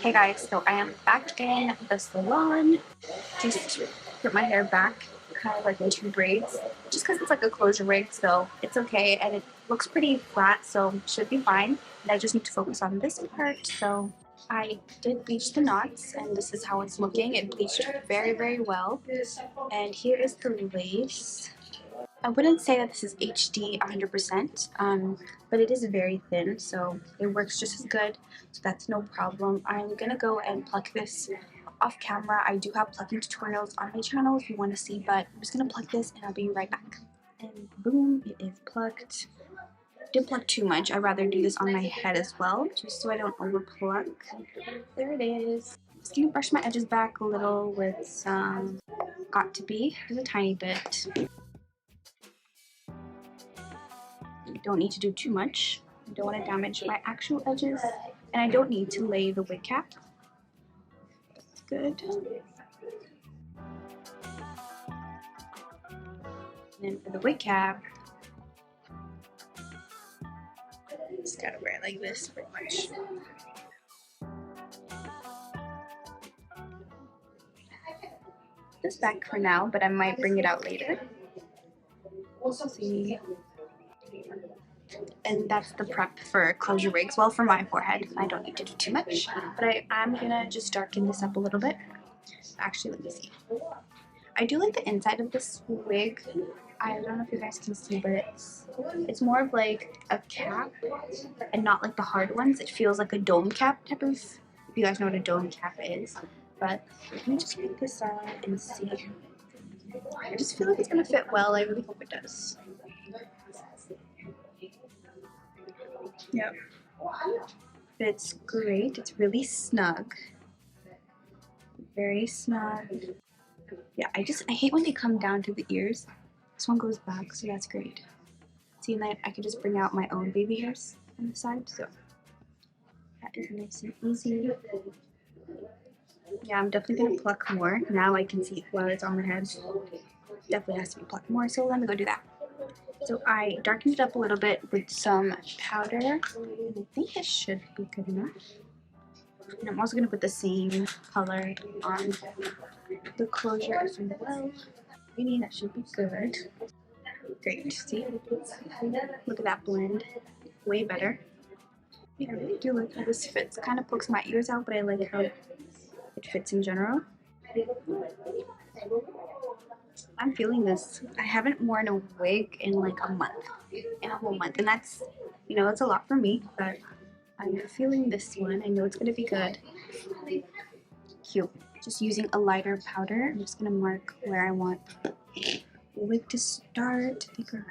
Hey guys, so I am back in the salon. Just put my hair back, kind of like in two braids, just because it's like a closure wig, so it's okay, and it looks pretty flat, so it should be fine. And I just need to focus on this part, so I did bleach the knots, and this is how it's looking. It bleached very, very well. And here is the lace. I wouldn't say that this is HD 100%, but it is very thin, so it works just as good, so that's no problem. I'm going to go and pluck this off camera. I do have plucking tutorials on my channel if you want to see, but I'm just going to pluck this and I'll be right back. And boom, it is plucked. Didn't pluck too much. I'd rather do this on my head as well, just so I don't over pluck. There it is. Just going to brush my edges back a little with some Got To Be, just a tiny bit. Don't need to do too much. I don't want to damage my actual edges, and I don't need to lay the wig cap. That's good. And then for the wig cap, just gotta wear it like this pretty much. This back for now, but I might bring it out later. We'll see. And that's the prep for closure wigs. Well, for my forehead, I don't need to do too much, but I'm gonna just darken this up a little bit. Actually, let me see. I do like the inside of this wig. I don't know if you guys can see, but it's more of like a cap and not like the hard ones. It feels like a dome cap type of, if you guys know what a dome cap is. But let me just pick this out and see. I just feel like it's gonna fit well. I really hope it does. Yep. Fits great. It's really snug. Very snug. Yeah, I hate when they come down to the ears. This one goes back, so that's great. See, and I can just bring out my own baby hairs on the side, so that is nice and easy. Yeah, I'm definitely gonna pluck more. Now I can see while it's on the head. Definitely has to be plucked more, so let me go do that. So I darkened it up a little bit with some powder, and I think this should be good enough. And I'm also going to put the same color on the closure as well. Really, that should be good. Great, see? Look at that blend. Way better. Yeah, I really do like how this fits. It kind of pokes my ears out, but I like how it fits in general. I'm feeling this. I haven't worn a wig in like a month, in a whole month, and that's, you know, it's a lot for me, but I'm feeling this one. I know it's gonna be good. Cute. Just using a lighter powder, I'm just gonna mark where I want the wig to start. Think around.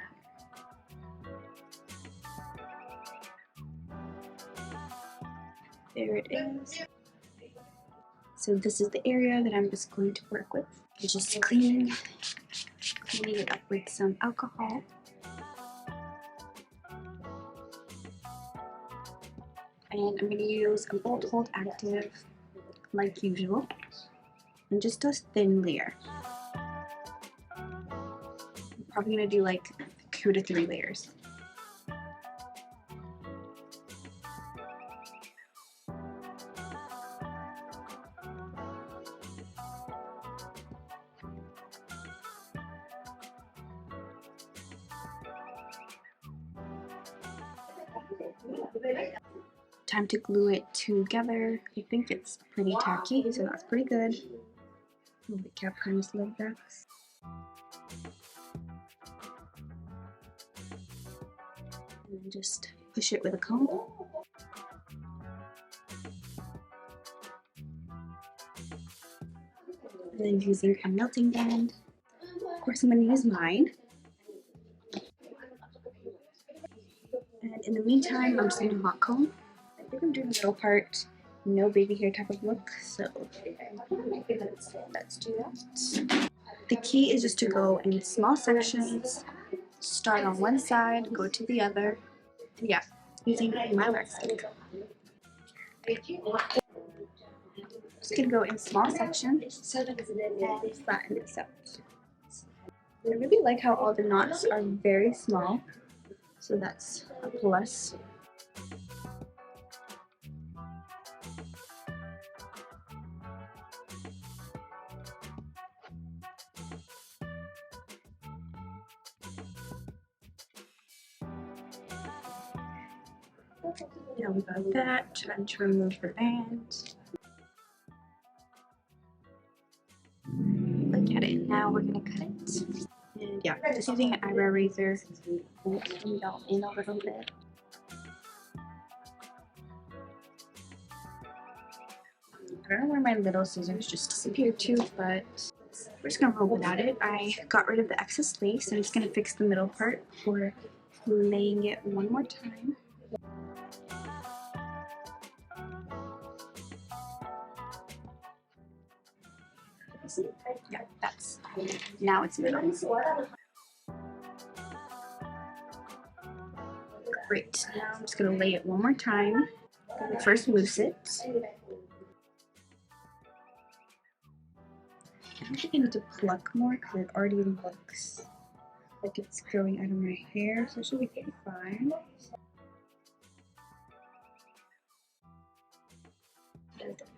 There it is. So this is the area that I'm just going to work with. I'm just cleaning it up with some alcohol. And I'm going to use a Bold Hold Active like usual, and just a thin layer. I'm probably going to do like 2 to 3 layers. Time to glue it together. I think it's pretty tacky, so that's pretty good. The cap kind of slid back. And then just push it with a comb. And then using a melting band. Of course, I'm going to use mine. And in the meantime, I'm just going to hot comb. I think I'm doing the middle part, no baby hair type of look, so let's do that. The key is just to go in small sections, start on one side, go to the other. Yeah, using my wax stick. just gonna go in small sections and flatten this out. I really like how all the knots are very small, so that's a plus. Now we got that, time to remove the band. Look at it, now we're gonna cut it. And yeah, just using an eyebrow razor, and clean it all in a little bit. I don't know where my little scissors just disappeared to, but we're just gonna roll without it. I got rid of the excess lace, and I'm just gonna fix the middle part before laying it one more time. Yeah, that's now it's middle. Great. Now I'm just gonna lay it one more time. First mousse it. I don't think I need to pluck more because it already looks like it's growing out of my hair, so it should be fine.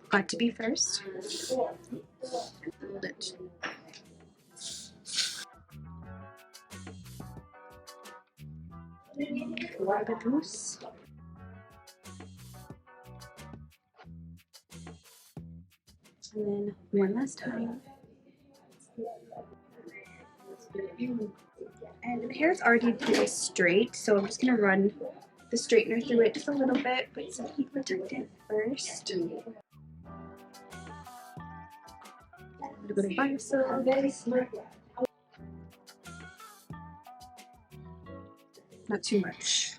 Got to be first. Hold it. A little bit loose. And then one last time. And the hair is already pretty straight, so I'm just gonna run the straightener through it just a little bit, but it's heat protectant first. A little bit of biosol. Not too much.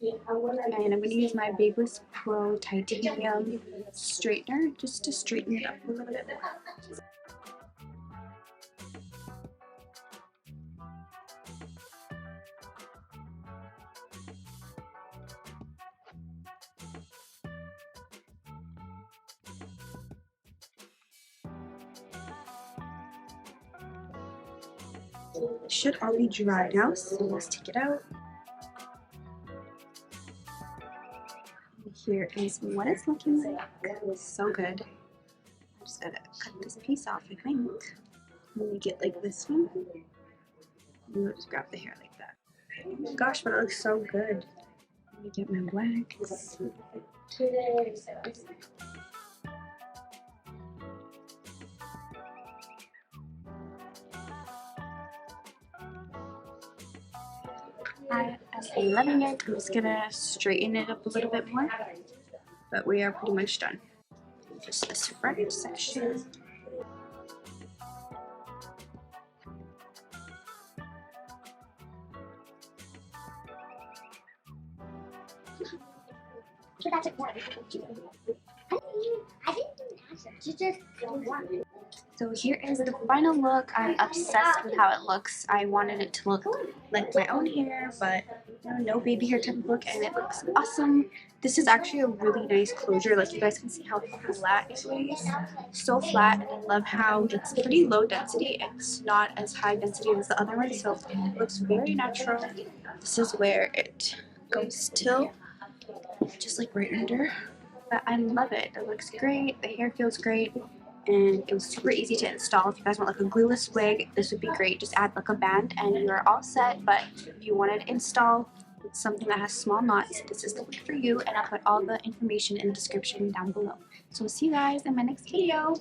And I'm going to use my Glueless Pro Titanium straightener just to straighten it up a little bit more. It should all be dry now, so let's take it out. Here is what it's looking like. It's so good. I'm just gonna cut this piece off, I think. When you get like this one, you just grab the hair like that. Oh my gosh, but it looks so good. Let me get my wax. I'm loving it. I'm just gonna straighten it up a little bit more, but we are pretty much done. Just this front section. So here is the final look. I'm obsessed with how it looks. I wanted it to look like my own hair, but no baby hair type of look, and it looks awesome. This is actually a really nice closure. Like, you guys can see how flat it is. So flat, and I love how it's pretty low density. It's not as high density as the other one, so it looks very natural. This is where it goes till, just like right under. But I love it. It looks great. The hair feels great. And it was super easy to install. If you guys want like a glueless wig, this would be great. Just add like a band and you're all set. But if you wanted to install something that has small knots, this is the wig for you, and I'll put all the information in the description down below. So we'll see you guys in my next video.